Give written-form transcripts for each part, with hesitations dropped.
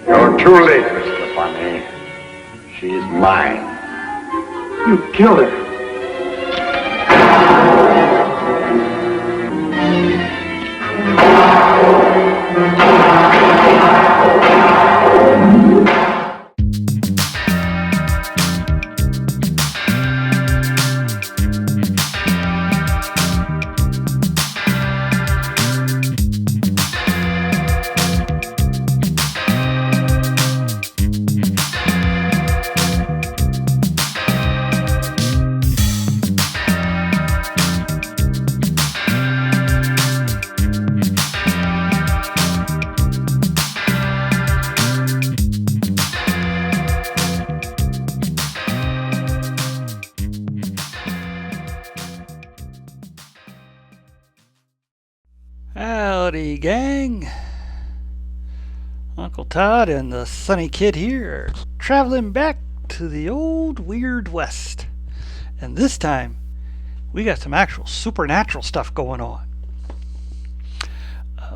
You're too late, Mr. Bunny. She's mine. You killed her. Howdy, gang. Uncle Todd and the Sunny Kid here are traveling back to the old weird West. And this time, we got some actual supernatural stuff going on.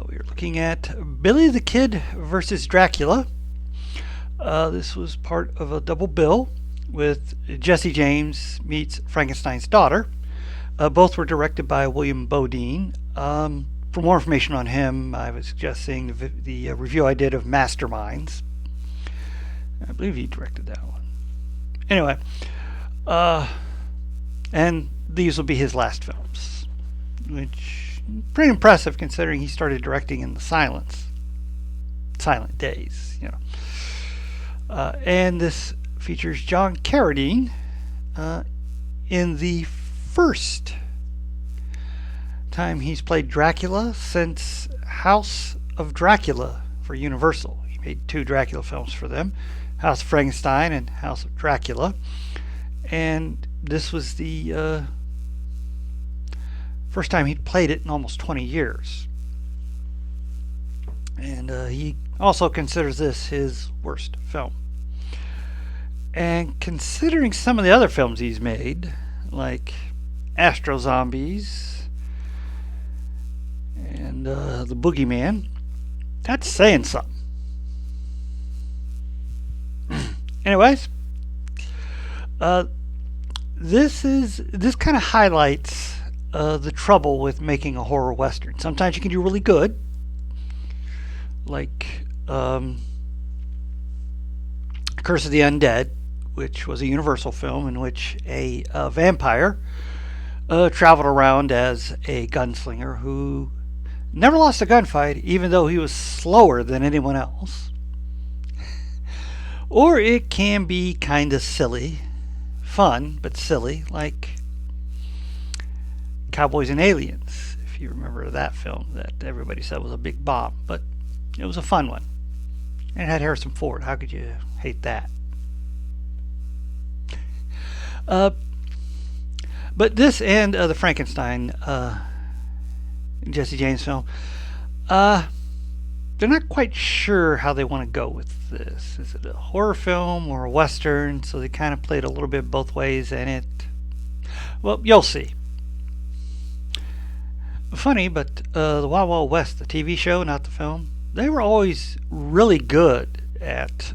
We are looking at Billy the Kid versus Dracula. This was part of a double bill with Jesse James meets Frankenstein's daughter. Both were directed by William Bodine. For more information on him, I was just seeing the review I did of Masterminds. I believe he directed that one. Anyway, and these will be his last films, which pretty impressive considering he started directing in the silent days, you know. And this features John Carradine in the first time he's played Dracula since House of Dracula for Universal. He made 2 Dracula films for them, House of Frankenstein and House of Dracula. And this was the first time he'd played it in almost 20 years. And he also considers this his worst film. And considering some of the other films he's made, like Astro Zombies and The Boogeyman, that's saying something. Anyways, this kind of highlights the trouble with making a horror western. Sometimes you can do really good, like Curse of the Undead, which was a Universal film in which a vampire traveled around as a gunslinger who never lost a gunfight, even though he was slower than anyone else. Or it can be kind of silly, fun, but silly, like Cowboys and Aliens, if you remember that film that everybody said was a big bomb, but it was a fun one. And it had Harrison Ford. How could you hate that? But this and the Frankenstein Jesse James film, they're not quite sure how they want to go with this. Is it a horror film or a western? So they kind of played a little bit both ways, and well, you'll see. Funny, but the Wild Wild West, the TV show, not the film, they were always really good at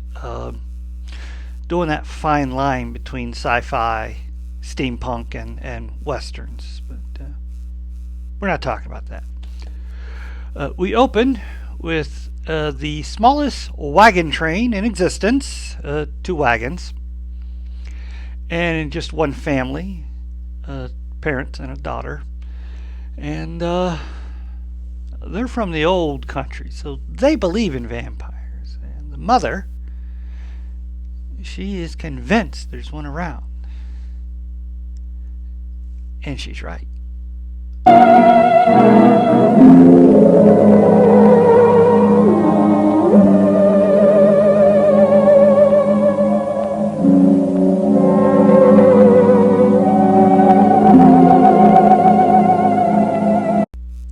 doing that fine line between sci-fi, steampunk, and westerns. But we're not talking about that. We open with the smallest wagon train in existence, 2 wagons, and just one family, a parent and a daughter. And they're from the old country, so they believe in vampires. And the mother, she is convinced there's one around. And she's right.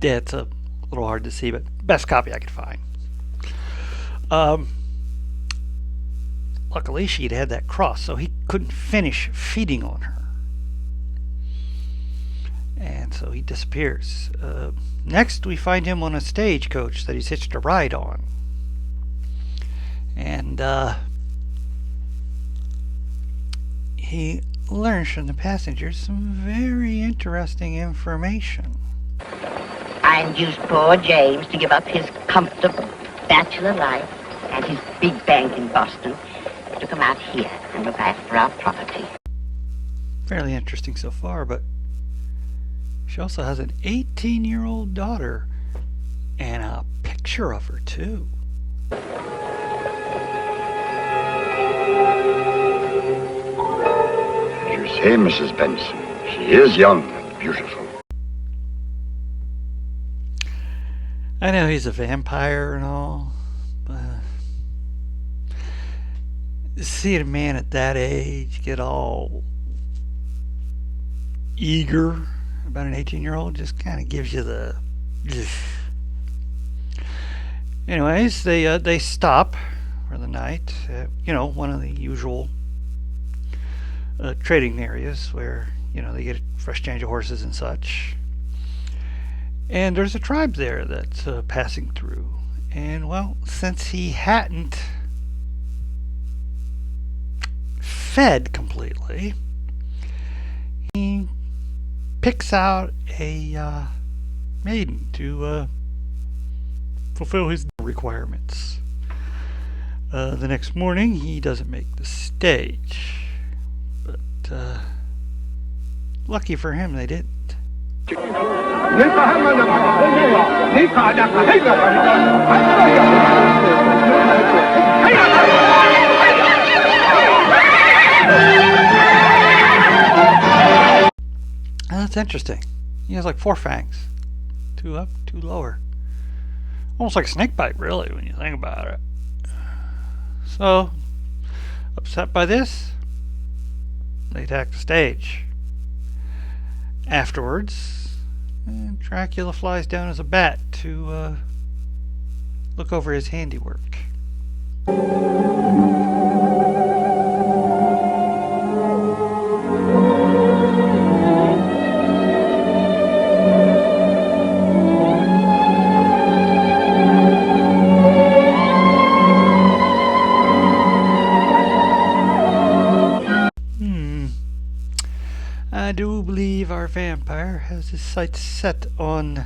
Yeah, it's a little hard to see, but best copy I could find. Luckily, she'd had that cross, so he couldn't finish feeding on her. And so he disappears. Next, we find him on a stagecoach that he's hitched a ride on. And And he learns from the passengers some very interesting information. I induced poor James to give up his comfortable bachelor life and his big bank in Boston to come out here and look after our property. Fairly interesting so far, but she also has an 18-year-old daughter and a picture of her too. As you say, Mrs. Benson, she is young and beautiful. I know he's a vampire and all, but seeing a man at that age get all eager about an 18-year-old just kind of gives you the... Anyways, they stop for the night at, one of the usual trading areas where, they get a fresh change of horses and such. And there's a tribe there that's passing through. And, well, since he hadn't fed completely, he picks out a maiden to fulfill his requirements. The next morning, he doesn't make the stage. But, lucky for him, they didn't. That's interesting. He has like 4 fangs. 2 up, 2 lower. Almost like a snake bite, really, when you think about it. So, upset by this, they attack the stage. Afterwards, Dracula flies down as a bat to look over his handiwork. I do believe our vampire has his sights set on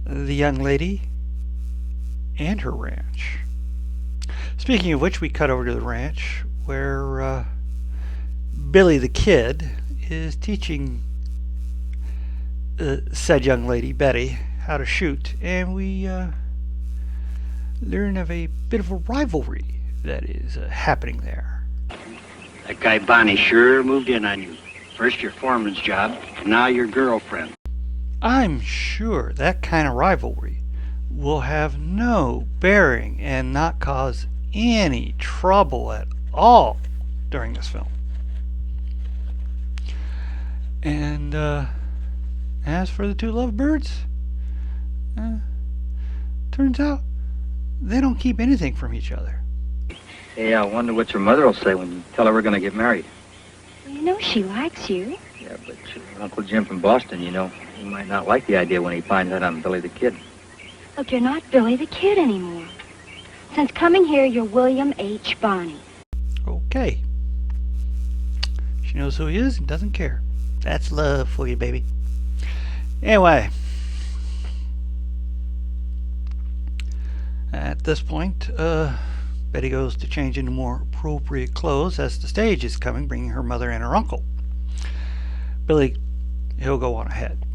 the young lady and her ranch. Speaking of which, we cut over to the ranch where Billy the Kid is teaching said young lady, Betty, how to shoot, and we learn of a bit of a rivalry that is happening there. That guy Bonnie sure moved in on you. First your foreman's job, now your girlfriend. I'm sure that kind of rivalry will have no bearing and not cause any trouble at all during this film. And as for the 2 lovebirds, turns out they don't keep anything from each other. Hey, I wonder what your mother will say when you tell her we're going to get married. Well, you know she likes you. Yeah, but Uncle Jim from Boston, he might not like the idea when he finds out I'm Billy the Kid. Look, you're not Billy the Kid anymore. Since coming here, you're William H. Bonney. Okay. She knows who he is and doesn't care. That's love for you, baby. Anyway. At this point, Betty goes to change into more appropriate clothes as the stage is coming, bringing her mother and her uncle. Billy, he'll go on ahead.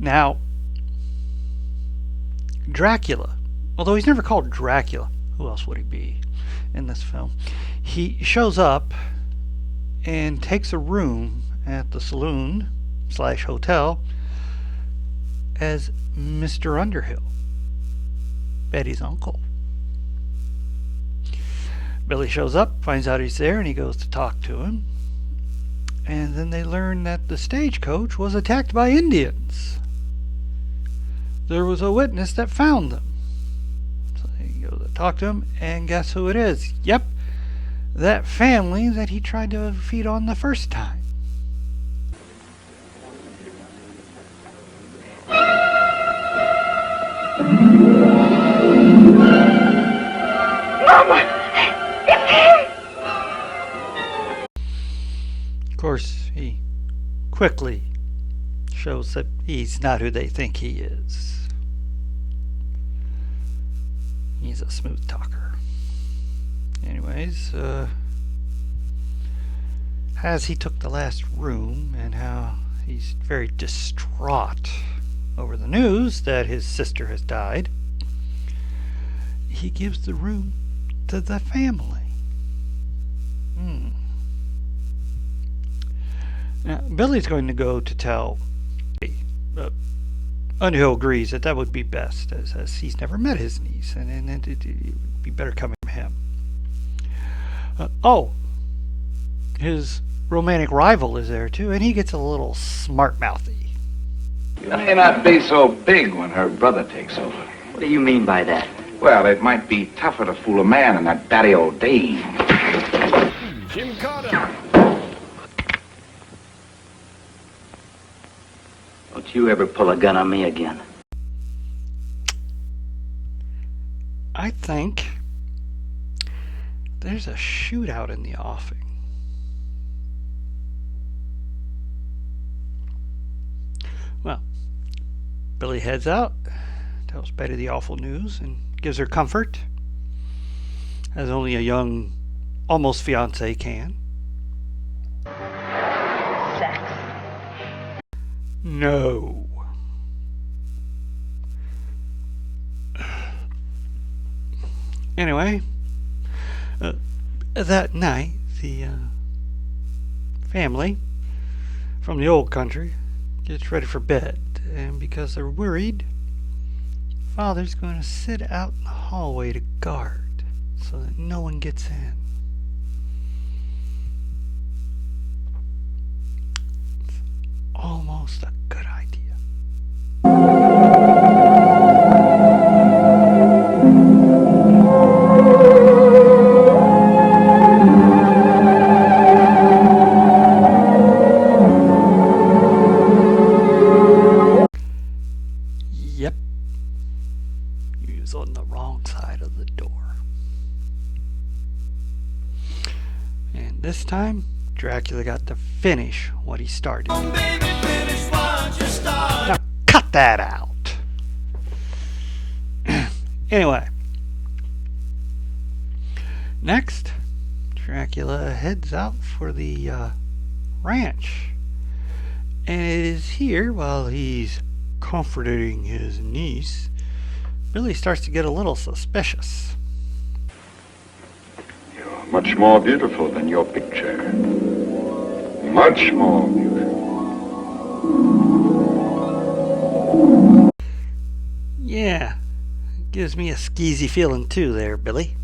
Now, Dracula, although he's never called Dracula, who else would he be in this film? He shows up and takes a room at the saloon/hotel as Mr. Underhill, Betty's uncle. Billy shows up, finds out he's there, and he goes to talk to him. And then they learn that the stagecoach was attacked by Indians. There was a witness that found them. So they go to talk to him, and guess who it is? Yep, that family that he tried to feed on the first time. quickly shows that he's not who they think he is. He's a smooth talker. Anyways, as he took the last room and how he's very distraught over the news that his sister has died, he gives the room to the family. Now, Billy's going to go to tell Underhill agrees that would be best, as he's never met his niece, and it would be better coming from him. His romantic rival is there too, and he gets a little smart-mouthy. You may not be so big when her brother takes over. What do you mean by that? Well, it might be tougher to fool a man than that batty old dame. Jim Carter. Don't you ever pull a gun on me again. I think there's a shootout in the offing. Well, Billy heads out, tells Betty the awful news, and gives her comfort, as only a young, almost fiancé can. Sex. No. Anyway, that night, the family from the old country gets ready for bed, and because they're worried, Father's going to sit out in the hallway to guard so that no one gets in. It's almost a good idea. Yep. He was on the wrong side of the door. And this time, Dracula got to finish what he started. Now, cut that out. Anyway. Next, Dracula heads out for the ranch. And it is here, while he's comforting his niece, Billy starts to get a little suspicious. You're much more beautiful than your picture. Much more beautiful. Yeah, gives me a skeezy feeling too there, Billy.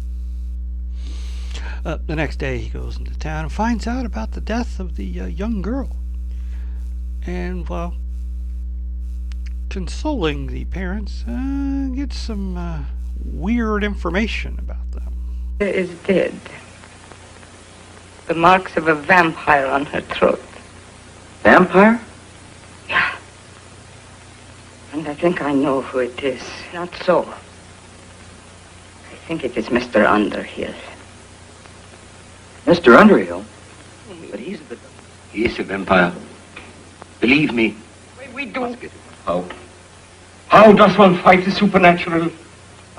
The next day he goes into town and finds out about the death of the young girl. And, well, consoling the parents, gets some weird information about them. Is dead. The marks of a vampire on her throat. Vampire? Yeah. And I think I know who it is. Not so. I think it is Mr. Underhill. Mr. Underhill? But he's the... He is a vampire. Believe me. We do. How? How does one fight the supernatural?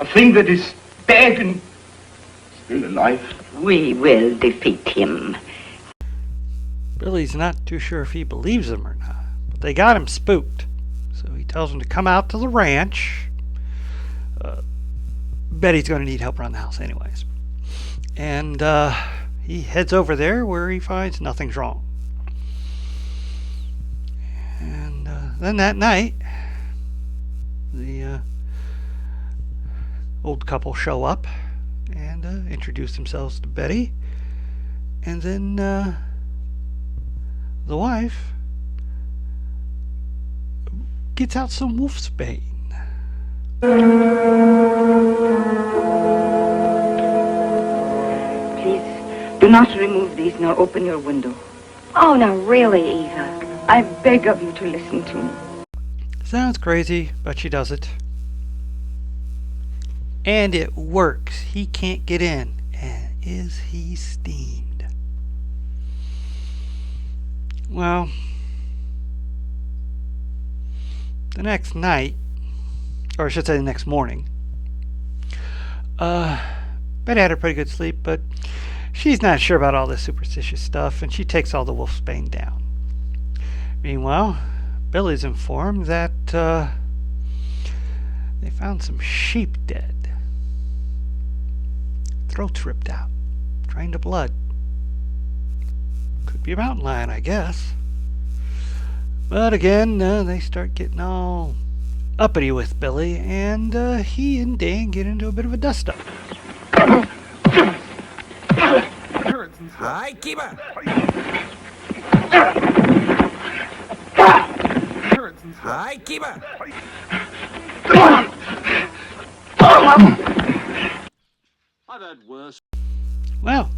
A thing that is dead and still alive? We will defeat him. Billy's not too sure if he believes them or not, but they got him spooked. So he tells them to come out to the ranch. Betty's going to need help around the house anyways. And he heads over there where he finds nothing's wrong. And then that night, the old couple show up and introduce themselves to Betty. And then the wife gets out some wolfsbane. Please, do not remove these nor open your window. Oh, now really, Eva. I beg of you to listen to me. Sounds crazy, but she does it. And it works. He can't get in. And is he steamed? Well, The next night, or I should say the next morning, Betty had a pretty good sleep, but she's not sure about all this superstitious stuff, and she takes all the wolfsbane down. Meanwhile, Billy's informed that they found some sheep dead. Throats ripped out, drained of blood. Could be a mountain lion, I guess. But again, they start getting all uppity with Billy, and he and Dan get into a bit of a dust-up. Hi, keeper. Hi, keeper. I've had worse. Well,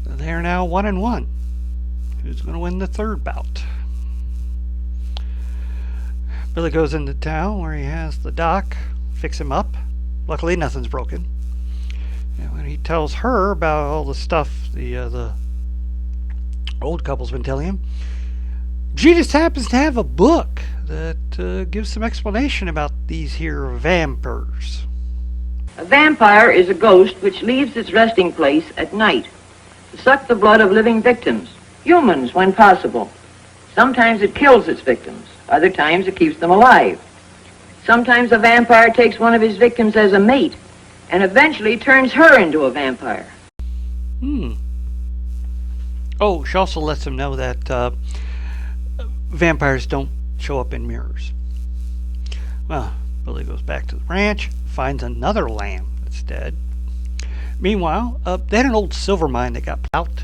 they're now 1-1. Who's going to win the third bout? Billy goes into town where he has the doc fix him up. Luckily, nothing's broken. And when he tells her about all the stuff the old couple's been telling him, she just happens to have a book that gives some explanation about these here vampires. A vampire is a ghost which leaves its resting place at night to suck the blood of living victims, humans when possible. Sometimes it kills its victims. Other times it keeps them alive. Sometimes a vampire takes one of his victims as a mate and eventually turns her into a vampire. Oh, she also lets him know that vampires don't show up in mirrors. Well, Billy goes back to the ranch, finds another lamb that's dead. Meanwhile, they had an old silver mine that got plowed,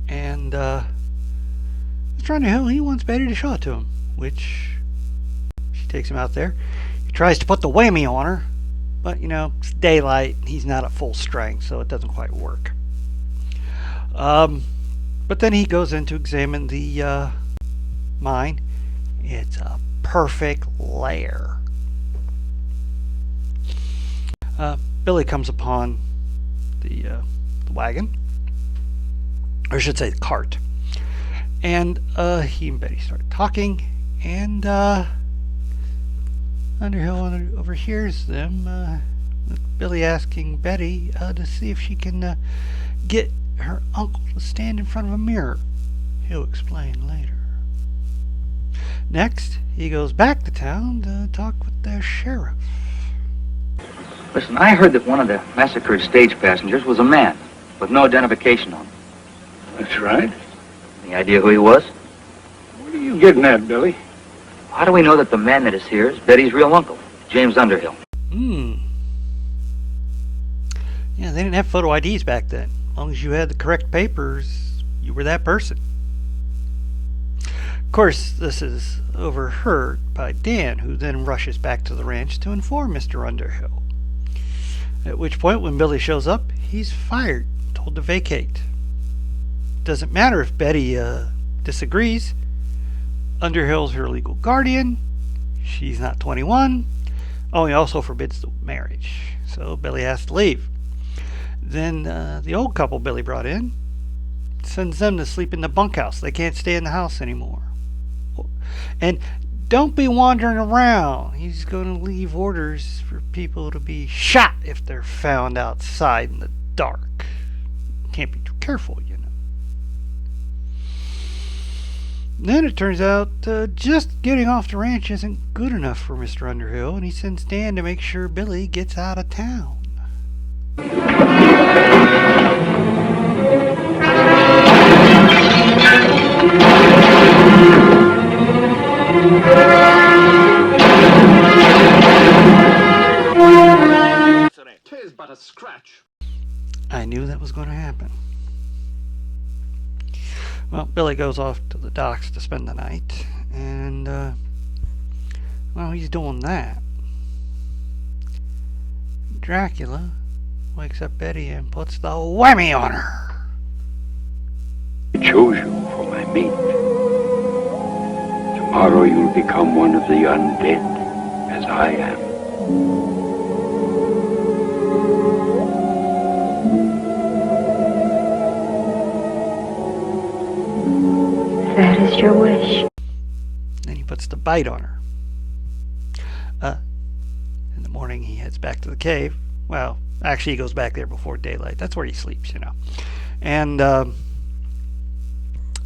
and Mr. Underhill, he wants Betty to show it to him, which she takes him out there. He tries to put the whammy on her, but it's daylight, he's not at full strength, so it doesn't quite work. But then he goes in to examine the mine. It's a perfect lair. Billy comes upon the wagon, or I should say the cart, and he and Betty start talking, and Underhill overhears them, with Billy asking Betty to see if she can get her uncle to stand in front of a mirror. He'll explain later. Next, he goes back to town to talk with the sheriff. Listen, I heard that one of the massacred stage passengers was a man with no identification on him. That's right. Any idea who he was? What are you getting at, Billy? How do we know that the man that is here is Betty's real uncle, James Underhill? Yeah, they didn't have photo IDs back then. As long as you had the correct papers, you were that person. Of course, this is overheard by Dan, who then rushes back to the ranch to inform Mr. Underhill. At which point, when Billy shows up, he's fired, told to vacate. Doesn't matter if Betty disagrees. Underhill's her legal guardian. She's not 21. Oh, he also forbids the marriage. So Billy has to leave. Then the old couple Billy brought in sends them to sleep in the bunkhouse. They can't stay in the house anymore. And don't be wandering around. He's going to leave orders for people to be shot if they're found outside in the dark. Can't be too careful, Then it turns out just getting off the ranch isn't good enough for Mr. Underhill, and he sends Dan to make sure Billy gets out of town. Tis but a scratch. I knew that was going to happen. Well, Billy goes off to the docks to spend the night, and while he's doing that, Dracula wakes up Betty and puts the whammy on her. I chose you for my mate. Tomorrow you'll become one of the undead, as I am. That is your wish. Then he puts the bite on her. morning, he heads back to the cave. Well, actually, he goes back there before daylight. That's where he sleeps, you know. And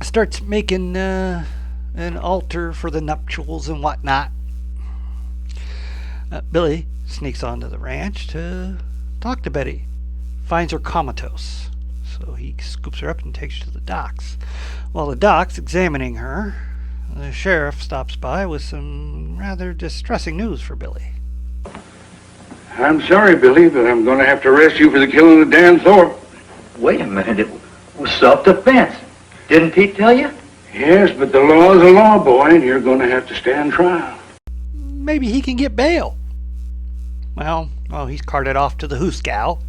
starts making an altar for the nuptials and whatnot. Billy sneaks onto the ranch to talk to Betty. Finds her comatose. So he scoops her up and takes her to the docks. While the doc's examining her, the sheriff stops by with some rather distressing news for Billy. I'm sorry, Billy, but I'm going to have to arrest you for the killing of Dan Thorpe. Wait a minute. It was self-defense. Didn't Pete tell you? Yes, but the law is a law, boy, and you're going to have to stand trial. Maybe he can get bail. Well, he's carted off to the hoosgow.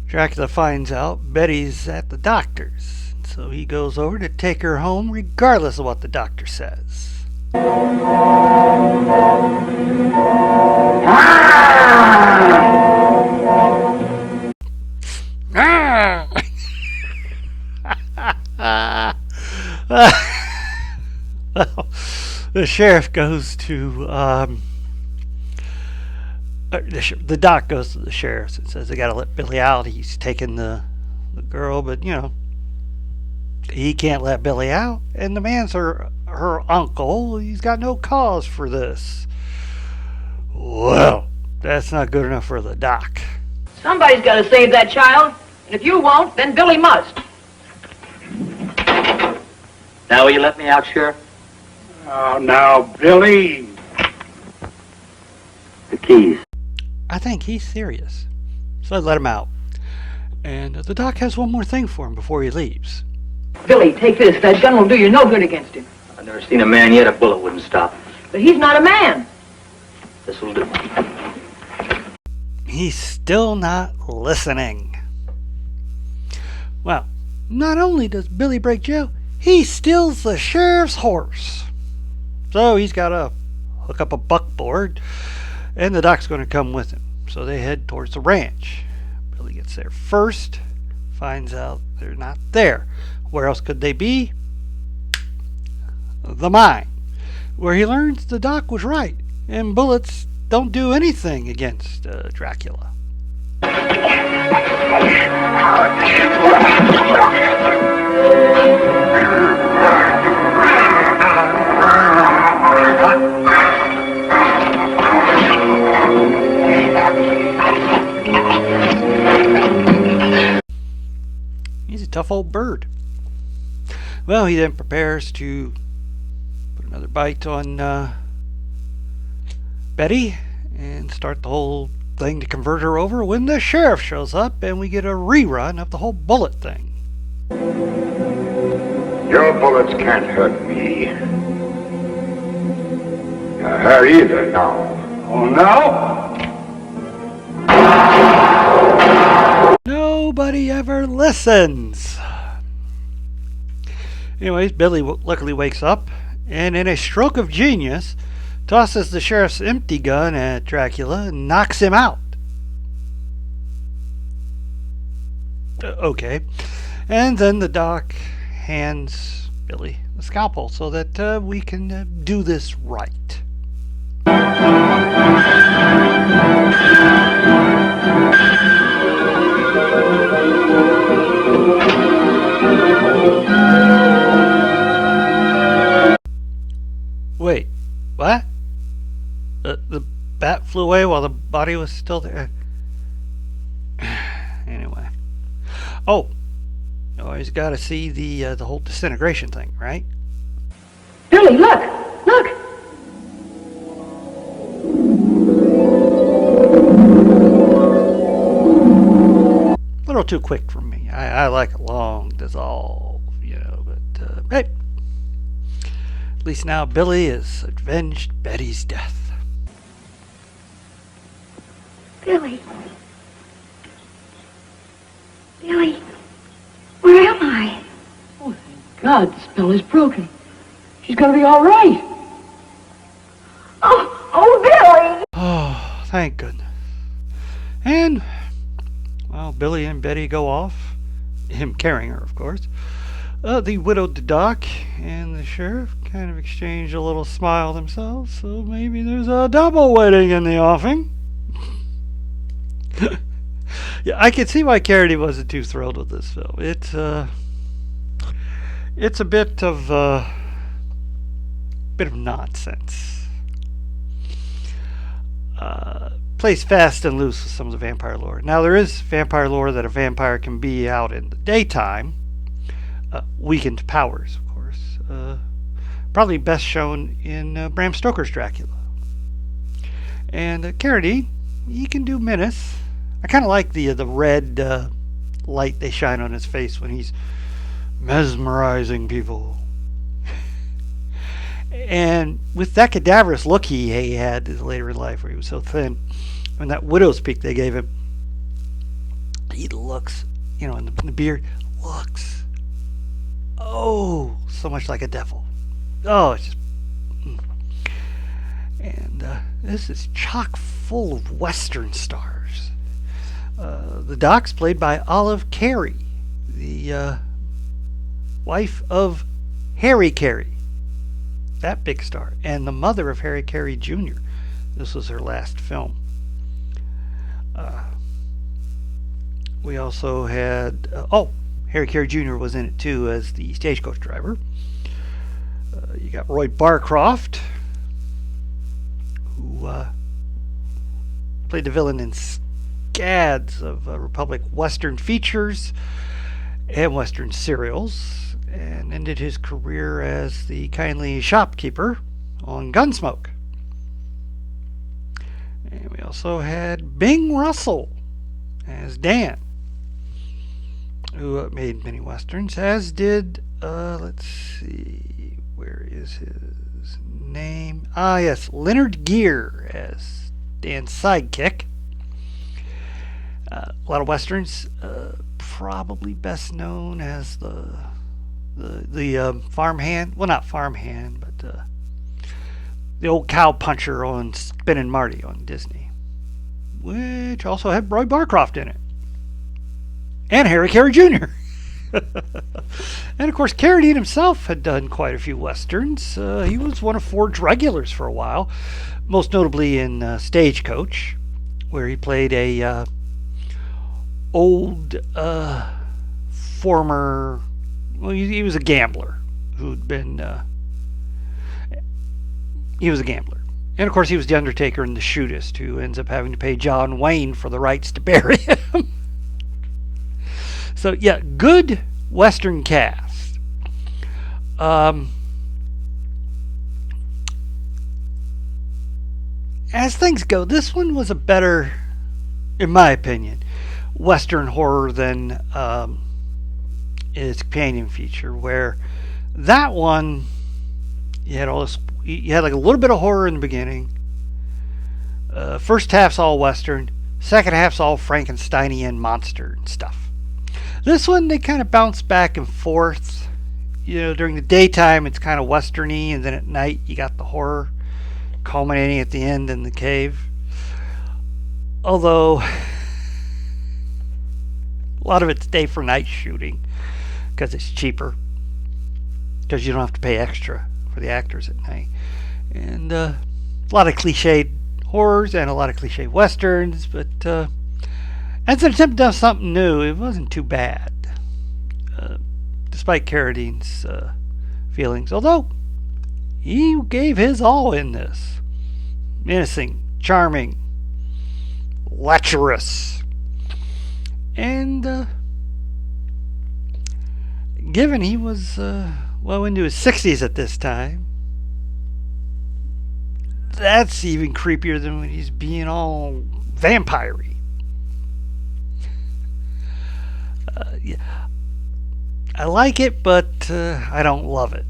Dracula finds out Betty's at the doctor's, so he goes over to take her home regardless of what the doctor says. Well, the sheriff goes to the doc goes to the sheriff and says they got to let Billy out. He's taking the girl, but you know he can't let Billy out, and the man's her uncle. He's got no cause for this. Well, that's not good enough for the doc. Somebody's got to save that child, and if you won't, then Billy must. Now will you let me out, Sheriff? Oh, now, Billy. The keys. I think he's serious, so I let him out. And the doc has one more thing for him before he leaves. Billy, take this. That gun will do you no good against him. I've never seen a man yet a bullet wouldn't stop. But he's not a man. This will do. He's still not listening. Well, not only does Billy break jail, he steals the sheriff's horse. So he's got to hook up a buckboard, and the doc's going to come with him. So they head towards the ranch. Billy gets there first, finds out they're not there. Where else could they be? The mine, where he learns the doc was right, and bullets don't do anything against Dracula. He's a tough old bird. Well, he then prepares to put another bite on Betty and start the whole thing to convert her over when the sheriff shows up and we get a rerun of the whole bullet thing. Your bullets can't hurt me. Her either now. Oh, no? Nobody ever listens. Anyways, Billy luckily wakes up and in a stroke of genius tosses the sheriff's empty gun at Dracula and knocks him out. Okay. And then the doc hands Billy the scalpel so that we can do this right. Wait, what? The bat flew away while the body was still there? Anyway. Oh, you always got to see the whole disintegration thing, right? Billy, look! Look! A little too quick for me. I like a long dissolve, you know, but hey. At least now Billy has avenged Betty's death. Billy. Billy, where am I? Oh, thank God, the spell is broken. She's gonna be all right. Oh, Billy! Oh, thank goodness. And, well, Billy and Betty go off. Him carrying her, of course. The widowed doc and the sheriff kind of exchanged a little smile themselves, so maybe there's a double wedding in the offing. Yeah, I can see why Carradine wasn't too thrilled with this film. It's a bit of nonsense. Plays fast and loose with some of the vampire lore. Now, there is vampire lore that a vampire can be out in the daytime. Weakened powers, of course. Probably best shown in Bram Stoker's Dracula. And Carradine, he can do menace. I kind of like the red light they shine on his face when he's mesmerizing people. And with that cadaverous look he had later in life, where he was so thin, and that widow's peak they gave him, he looks, in the beard, looks, so much like a devil. Oh, it's just... And this is chock full of Western stars. The Doc's played by Olive Carey, the wife of Harry Carey, that big star, and the mother of Harry Carey Jr. This was her last film. We also had... Harry Carey Jr. was in it too as the stagecoach driver. You got Roy Barcroft, who played the villain in scads of Republic Western features and Western serials, and ended his career as the kindly shopkeeper on Gunsmoke. And we also had Bing Russell as Dan, who made many westerns, as did, let's see, where is his name? Yes, Leonard Gere as Dan's sidekick. A lot of westerns, probably best known as the farmhand. Well, not farmhand, but the old cow puncher on Spin' Marty on Disney, which also had Roy Barcroft in it, and Harry Carey Jr. And of course, Carradine himself had done quite a few westerns. He was one of Ford's regulars for a while, most notably in Stagecoach, where he played a old former... Well, he was a gambler who'd been... he was a gambler. And of course, he was the Undertaker in The Shootist, who ends up having to pay John Wayne for the rights to bury him. So, yeah, good Western cast. As things go, this one was a better, in my opinion, Western horror than its companion feature, where that one, you had like a little bit of horror in the beginning. First half's all Western, second half's all Frankensteinian monster and stuff. This one, they kind of bounce back and forth. During the daytime, it's kind of westerny, and then at night, you got the horror culminating at the end in the cave. Although, a lot of it's day for night shooting, because it's cheaper, because you don't have to pay extra for the actors at night. And a lot of cliched horrors and a lot of cliched westerns, but as an attempt to do something new, it wasn't too bad, despite Carradine's feelings. Although, he gave his all in this. Menacing, charming, lecherous. And given he was well into his 60s at this time, that's even creepier than when he's being all vampire-y. Yeah. I like it, but I don't love it.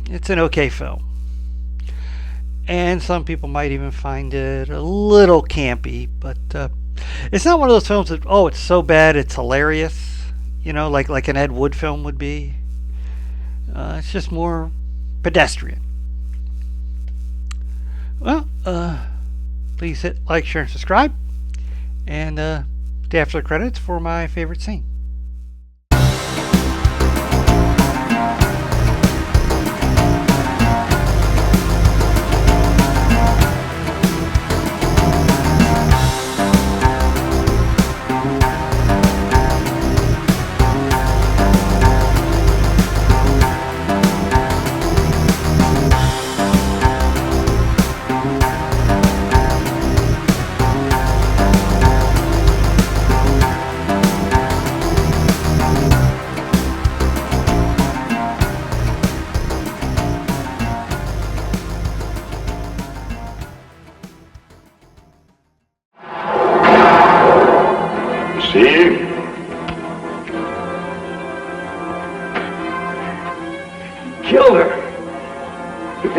It's an okay film. And some people might even find it a little campy, but it's not one of those films that, it's so bad it's hilarious, like an Ed Wood film would be. It's just more pedestrian. Well, please hit like, share, and subscribe, and stay after the credits for my favorite scene.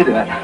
Hey, Dad.